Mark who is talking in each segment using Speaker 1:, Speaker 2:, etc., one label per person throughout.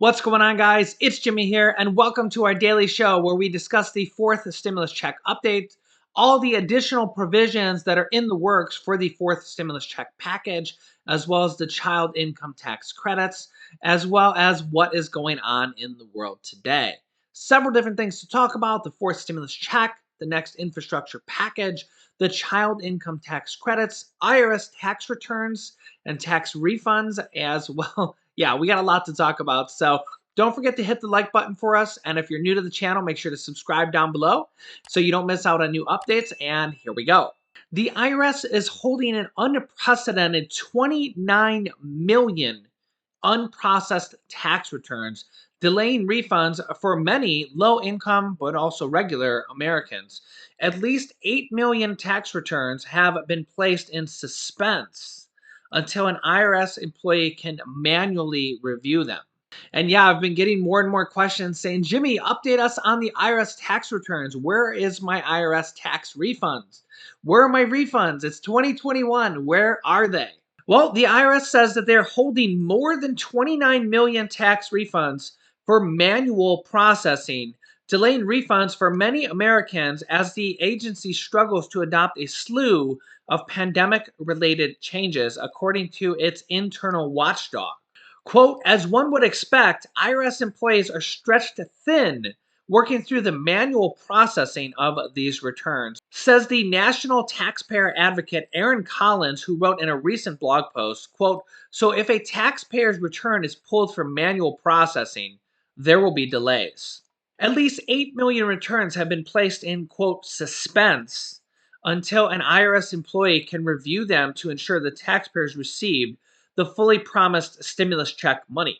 Speaker 1: What's going on, guys? It's Jimmy here, and welcome to our daily show where we discuss the fourth stimulus check update, all the additional provisions that are in the works for the fourth stimulus check package, as well as the child income tax credits, as well as what is going on in the world today. Several different things to talk about: the fourth stimulus check, the next infrastructure package, the child income tax credits, IRS tax returns, and tax refunds as well. Yeah, we got a lot to talk about. So don't forget to hit the like button for us. And if you're new to the channel, make sure to subscribe down below so you don't miss out on new updates. And here we go. The IRS is holding an unprecedented 29 million unprocessed tax returns, delaying refunds for many low income but also regular Americans. At least 8 million tax returns have been placed in suspense until an IRS employee can manually review them. And yeah, I've been getting more and more questions saying, Jimmy, update us on the IRS tax returns. Where is my IRS tax refunds? Where are my refunds? It's 2021. Where are they? Well, the IRS says that they're holding more than 29 million tax refunds for manual processing, delaying refunds for many Americans as the agency struggles to adopt a slew of pandemic-related changes, according to its internal watchdog. Quote, as one would expect, IRS employees are stretched thin working through the manual processing of these returns, says the national taxpayer advocate Aaron Collins, who wrote in a recent blog post, quote, so if a taxpayer's return is pulled for manual processing, there will be delays. At least 8 million returns have been placed in, quote, suspense until an IRS employee can review them to ensure the taxpayers received the fully promised stimulus check money.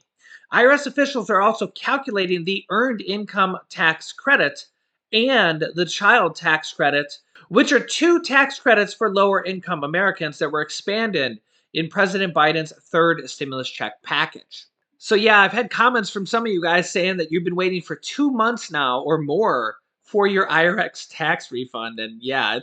Speaker 1: IRS officials are also calculating the earned income tax credit and the child tax credit, which are two tax credits for lower income Americans that were expanded in President Biden's third stimulus check package. So yeah, I've had comments from some of you guys saying that you've been waiting for 2 months now or more for your IRS tax refund. And yeah,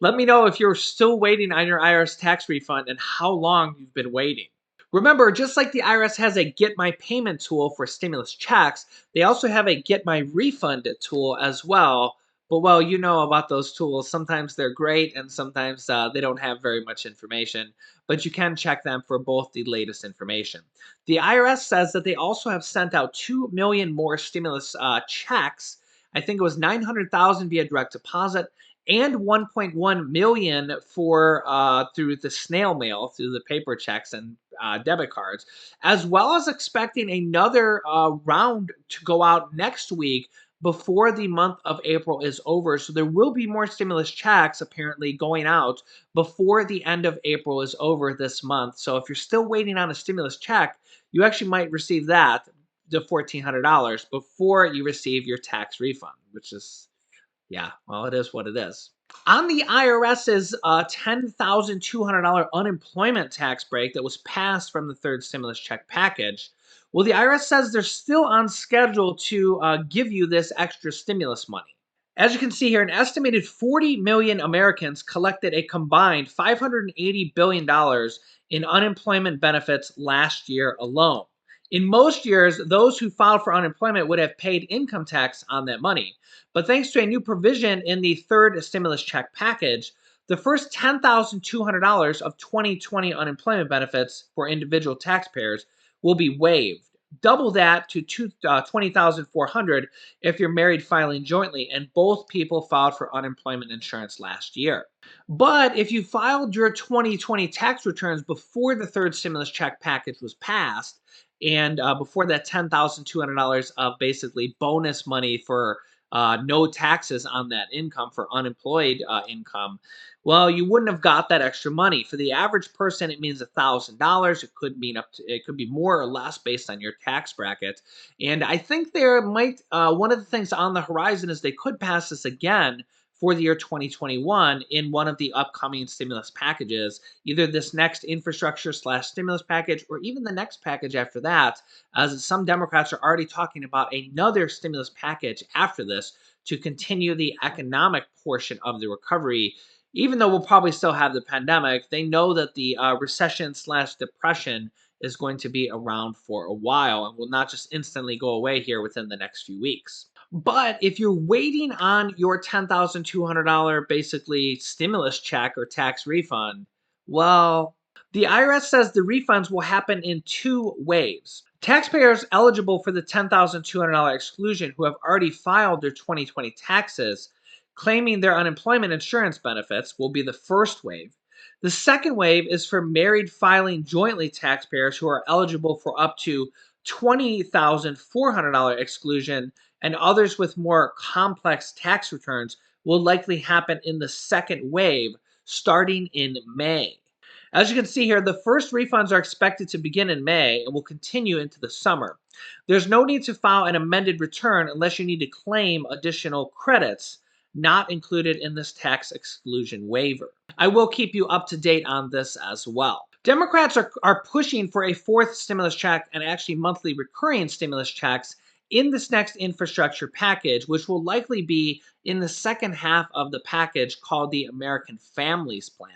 Speaker 1: let me know if you're still waiting on your IRS tax refund and how long you've been waiting. Remember, just like the IRS has a Get My Payment tool for stimulus checks, they also have a Get My Refund tool as well. But well, you know about those tools. Sometimes they're great and sometimes they don't have very much information, but you can check them for both the latest information. The IRS says that they also have sent out 2 million more stimulus checks. I think it was 900,000 via direct deposit and 1.1 million for through the snail mail, through the paper checks and debit cards, as well as expecting another round to go out next week before the month of April is over. So there will be more stimulus checks apparently going out before the end of April is over this month. So if you're still waiting on a stimulus check, you actually might receive that, the $1,400, before you receive your tax refund, which is, yeah, well, it is what it is. On the IRS's $10,200 unemployment tax break that was passed from the third stimulus check package, well, the IRS says they're still on schedule to give you this extra stimulus money. As you can see here, an estimated 40 million Americans collected a combined $580 billion in unemployment benefits last year alone. In most years, those who filed for unemployment would have paid income tax on that money. But thanks to a new provision in the third stimulus check package, the first $10,200 of 2020 unemployment benefits for individual taxpayers will be waived. Double that to $20,400 if you're married filing jointly and both people filed for unemployment insurance last year. But if you filed your 2020 tax returns before the third stimulus check package was passed, and before that $10,200 of basically bonus money for no taxes on that income for unemployed income, well, you wouldn't have got that extra money. For the average person, it means $1,000. It could be more or less based on your tax bracket. And I think there might one of the things on the horizon is they could pass this again for the year 2021 in one of the upcoming stimulus packages, either this next infrastructure slash stimulus package or even the next package after that, as some Democrats are already talking about another stimulus package after this to continue the economic portion of the recovery. Even though we'll probably still have the pandemic, they know that the recession slash depression is going to be around for a while and will not just instantly go away here within the next few weeks. But if you're waiting on your $10,200 basically stimulus check or tax refund, well, the IRS says the refunds will happen in two waves. Taxpayers eligible for the $10,200 exclusion who have already filed their 2020 taxes, claiming their unemployment insurance benefits, will be the first wave. The second wave is for married filing jointly taxpayers who are eligible for up to $20,400 exclusion, and others with more complex tax returns will likely happen in the second wave starting in May. As you can see here, the first refunds are expected to begin in May and will continue into the summer. There's no need to file an amended return unless you need to claim additional credits not included in this tax exclusion waiver. I will keep you up to date on this as well. Democrats are pushing for a fourth stimulus check and actually monthly recurring stimulus checks in this next infrastructure package, which will likely be in the second half of the package called the American Families Plan.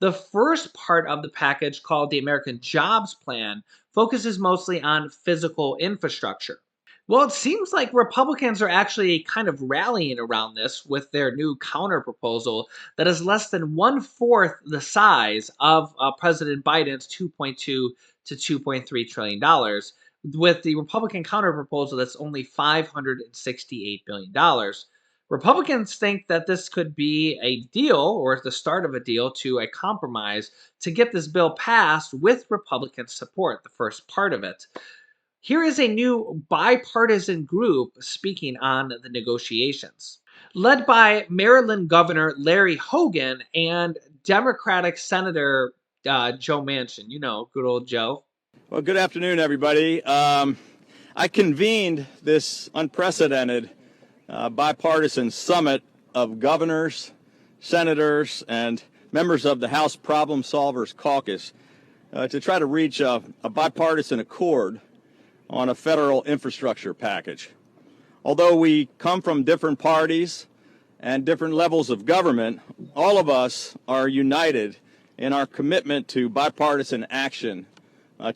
Speaker 1: The first part of the package, called the American Jobs Plan, focuses mostly on physical infrastructure. Well, it seems like Republicans are actually kind of rallying around this with their new counter proposal that is less than one-fourth the size of President Biden's $2.2 to $2.3 trillion dollars, with the Republican counter proposal that's only $568 billion dollars. Republicans think that this could be a deal or the start of a deal to a compromise to get this bill passed with Republican support, the first part of it. Here is a new bipartisan group speaking on the negotiations. Led by Maryland Governor Larry Hogan and Democratic Senator Joe Manchin. You know, good old Joe.
Speaker 2: Well, good afternoon, everybody. I convened this unprecedented bipartisan summit of governors, senators, and members of the House Problem Solvers Caucus to try to reach a bipartisan accord on a federal infrastructure package. Although we come from different parties and different levels of government, all of us are united in our commitment to bipartisan action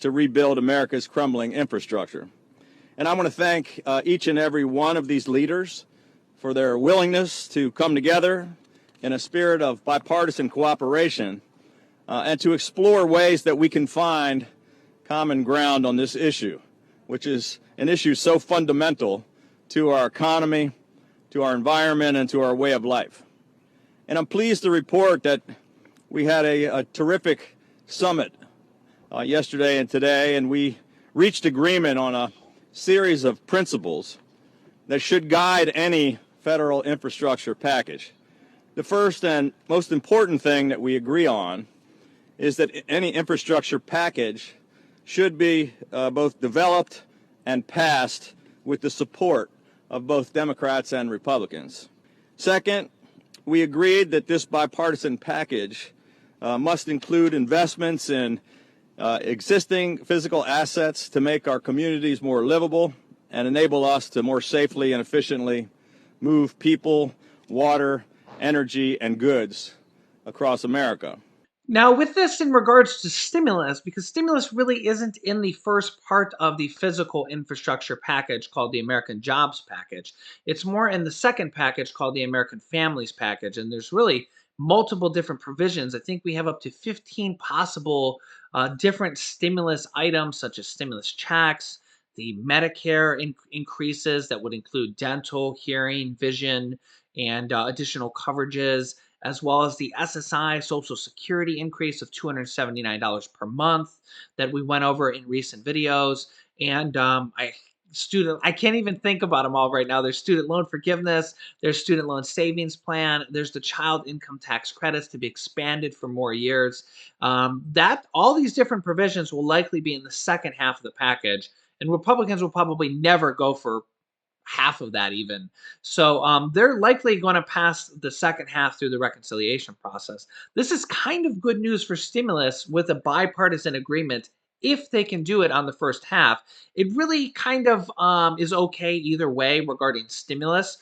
Speaker 2: to rebuild America's crumbling infrastructure. And I want to thank each and every one of these leaders for their willingness to come together in a spirit of bipartisan cooperation and to explore ways that we can find common ground on this issue, which is an issue so fundamental to our economy, to our environment, and to our way of life. And I'm pleased to report that we had a terrific summit yesterday and today, and we reached agreement on a series of principles that should guide any federal infrastructure package. The first and most important thing that we agree on is that any infrastructure package should be both developed and passed with the support of both Democrats and Republicans. Second, we agreed that this bipartisan package must include investments in existing physical assets to make our communities more livable and enable us to more safely and efficiently move people, water, energy, and goods across America.
Speaker 1: Now, with this in regards to stimulus, because stimulus really isn't in the first part of the physical infrastructure package called the American Jobs Package. It's more in the second package called the American Families Package. And there's really multiple different provisions. I think we have up to 15 possible different stimulus items, such as stimulus checks, the Medicare increases that would include dental, hearing, vision, and additional coverages, as well as the SSI Social Security increase of $279 per month that we went over in recent videos. And I can't even think about them all right now. There's student loan forgiveness, there's student loan savings plan, there's the child income tax credits to be expanded for more years. That all these different provisions will likely be in the second half of the package, and Republicans will probably never go for half of that even. So they're likely going to pass the second half through the reconciliation process. This is kind of good news for stimulus with a bipartisan agreement if they can do it on the first half. It really kind of is okay either way regarding stimulus.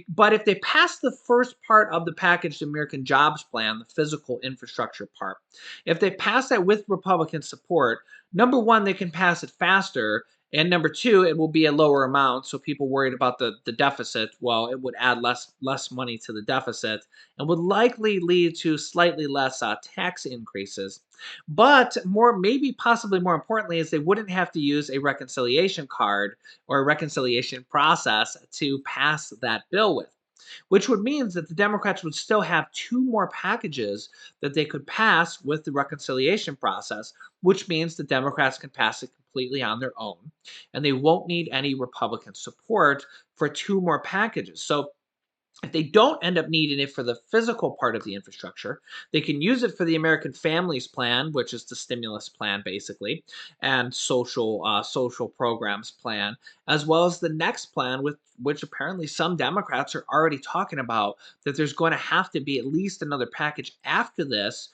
Speaker 1: But if they pass the first part of the package, the American Jobs Plan, the physical infrastructure part, if they pass that with Republican support, number one, they can pass it faster. And number two, it will be a lower amount. So people worried about the deficit, well, it would add less money to the deficit and would likely lead to slightly less tax increases. But more, maybe possibly more importantly, is they wouldn't have to use a reconciliation card or a reconciliation process to pass that bill with, which would mean that the Democrats would still have two more packages that they could pass with the reconciliation process, which means the Democrats can pass it completely on their own, and they won't need any Republican support for two more packages. So if they don't end up needing it for the physical part of the infrastructure, they can use it for the American Families Plan, which is the stimulus plan basically, and social programs plan, as well as the next plan, with which apparently some Democrats are already talking about, that there's going to have to be at least another package after this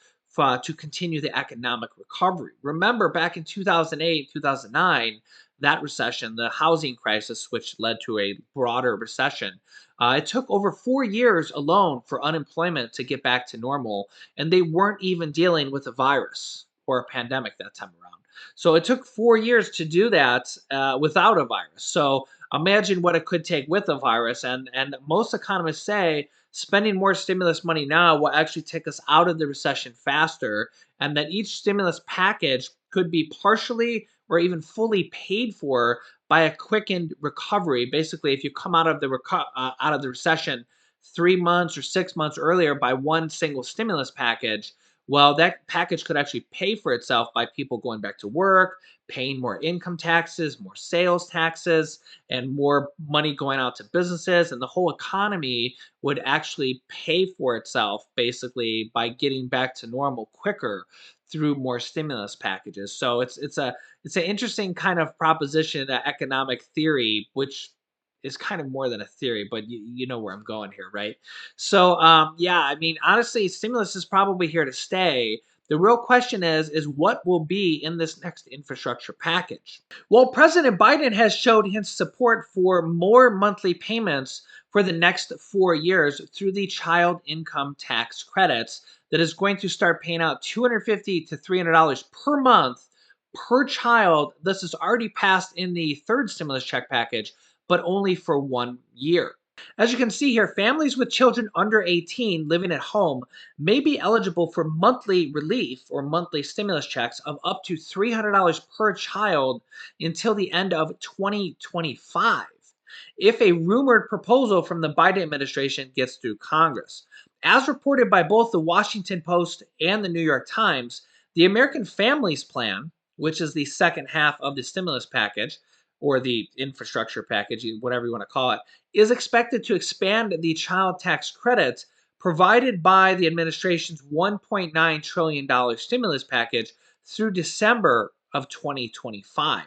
Speaker 1: to continue the economic recovery. Remember, back in 2008, 2009, that recession, the housing crisis, which led to a broader recession, it took over 4 years alone for unemployment to get back to normal, and they weren't even dealing with a virus or a pandemic that time around. So it took 4 years to do that without a virus. So imagine what it could take with a virus. And most economists say spending more stimulus money now will actually take us out of the recession faster, and that each stimulus package could be partially or even fully paid for by a quickened recovery. Basically, if you come out of the recession 3 months or 6 months earlier by one single stimulus package, well, that package could actually pay for itself by people going back to work, paying more income taxes, more sales taxes, and more money going out to businesses, and the whole economy would actually pay for itself basically by getting back to normal quicker through more stimulus packages. So it's an interesting kind of proposition, economic theory, which is kind of more than a theory, but you know where I'm going here, right? So, yeah, I mean, honestly, stimulus is probably here to stay. The real question is what will be in this next infrastructure package? Well, President Biden has showed his support for more monthly payments for the next 4 years through the child income tax credits that is going to start paying out $250 to $300 per month per child. This is already passed in the third stimulus check package, but only for 1 year. As you can see here, families with children under 18 living at home may be eligible for monthly relief or monthly stimulus checks of up to $300 per child until the end of 2025, if a rumored proposal from the Biden administration gets through Congress. As reported by both the Washington Post and the New York Times, the American Families Plan, which is the second half of the stimulus package or the infrastructure package, whatever you want to call it, is expected to expand the child tax credit provided by the administration's $1.9 trillion stimulus package through December of 2025.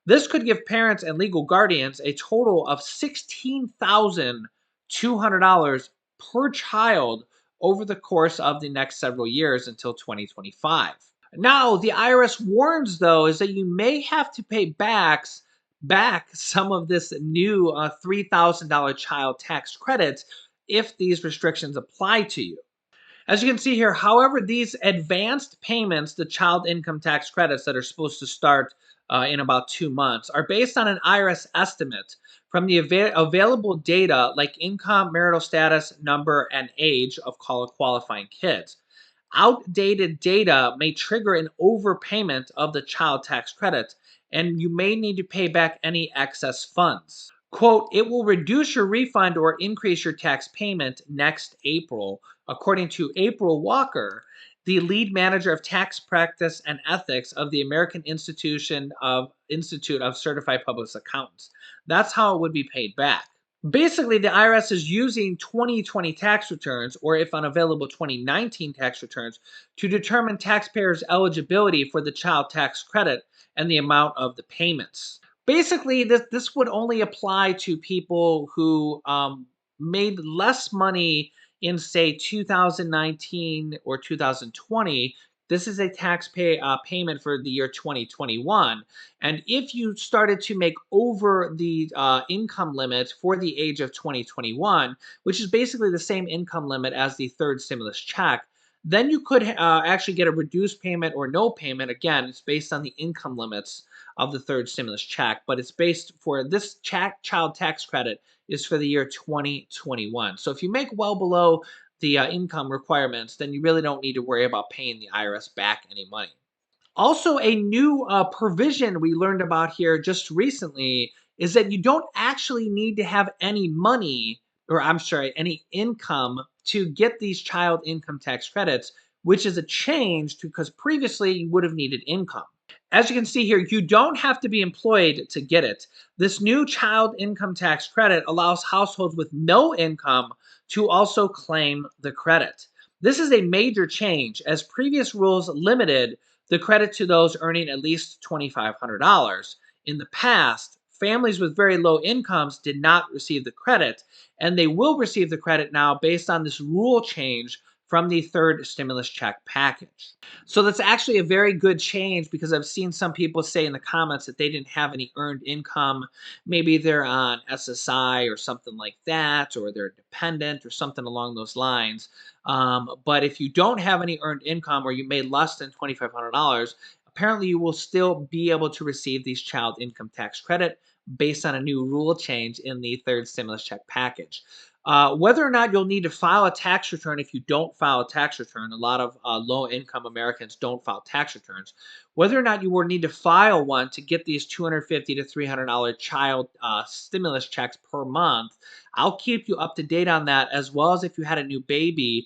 Speaker 1: This could give parents and legal guardians a total of $16,200 per child over the course of the next several years until 2025. Now, the IRS warns, though, is that you may have to pay back some of this new $3,000 child tax credit if these restrictions apply to you. As you can see here, however, these advanced payments, the child income tax credits that are supposed to start in about 2 months, are based on an IRS estimate from the available data like income, marital status, number, and age of qualifying kids. Outdated data may trigger an overpayment of the child tax credit, and you may need to pay back any excess funds. Quote, it will reduce your refund or increase your tax payment next April, according to April Walker, the lead manager of tax practice and ethics of the American Institute of Certified Public Accountants. That's how it would be paid back. Basically, the IRS is using 2020 tax returns, or if unavailable, 2019 tax returns, to determine taxpayers' eligibility for the child tax credit and the amount of the payments. Basically, this would only apply to people who made less money in, say, 2019 or 2020 This is a payment for the year 2021. And if you started to make over the income limit for the age of 2021, which is basically the same income limit as the third stimulus check, then you could actually get a reduced payment or no payment. Again, it's based on the income limits of the third stimulus check, but it's based for this child tax credit is for the year 2021. So if you make well below the income requirements, then you really don't need to worry about paying the IRS back any money. Also, a new provision we learned about here just recently is that you don't actually need to have any money, or I'm sorry, any income to get these child income tax credits, which is a change because previously you would have needed income. As you can see here, you don't have to be employed to get it. This new child income tax credit allows households with no income to also claim the credit. This is a major change as previous rules limited the credit to those earning at least $2,500. In the past, families with very low incomes did not receive the credit, and they will receive the credit now based on this rule change from the third stimulus check package. So that's actually a very good change because I've seen some people say in the comments that they didn't have any earned income. Maybe they're on SSI or something like that, or they're dependent or something along those lines. But if you don't have any earned income or you made less than $2,500, apparently you will still be able to receive these child income tax credit based on a new rule change in the third stimulus check package. Whether or not you'll need to file a tax return if you don't file a tax return, a lot of low income Americans don't file tax returns. Whether or not you will need to file one to get these $250 to $300 child stimulus checks per month, I'll keep you up to date on that, as well as if you had a new baby.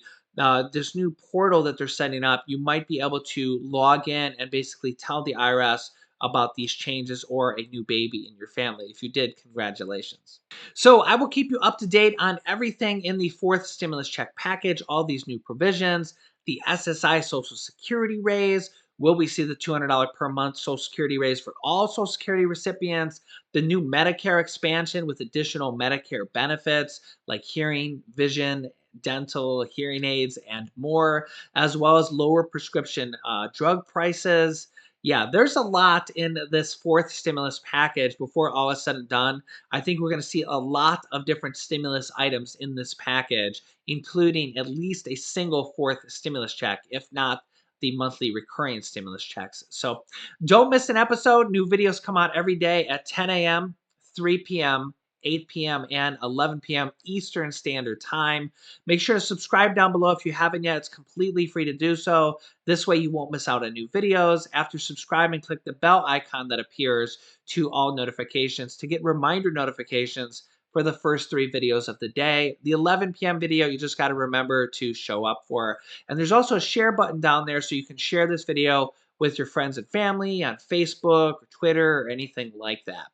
Speaker 1: This new portal that they're setting up, you might be able to log in and basically tell the IRS about these changes or a new baby in your family. If you did, congratulations. So I will keep you up to date on everything in the fourth stimulus check package, all these new provisions, the SSI Social Security raise. Will we see the $200 per month Social Security raise for all Social Security recipients? The new Medicare expansion with additional Medicare benefits like hearing, vision, dental, hearing aids, and more, as well as lower prescription drug prices. Yeah, there's a lot in this fourth stimulus package before all is said and done. I think we're going to see a lot of different stimulus items in this package, including at least a single fourth stimulus check, if not the monthly recurring stimulus checks. So don't miss an episode. New videos come out every day at 10 a.m., 3 p.m., 8 p.m., and 11 p.m. Eastern Standard Time. Make sure to subscribe down below if you haven't yet. It's completely free to do so. This way you won't miss out on new videos. After subscribing, click the bell icon that appears to all notifications to get reminder notifications for the first 3 videos of the day. The 11 p.m. video, you just got to remember to show up for. And there's also a share button down there so you can share this video with your friends and family on Facebook or Twitter or anything like that.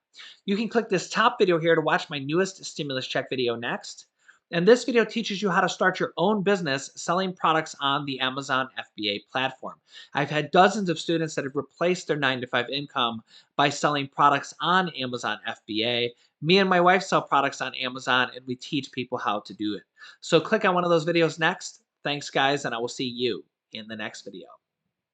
Speaker 1: You can click this top video here to watch my newest stimulus check video next. And this video teaches you how to start your own business selling products on the Amazon FBA platform. I've had dozens of students that have replaced their 9-to-5 income by selling products on Amazon FBA. Me and my wife sell products on Amazon, and we teach people how to do it. So click on one of those videos next. Thanks, guys, and I will see you in the next video.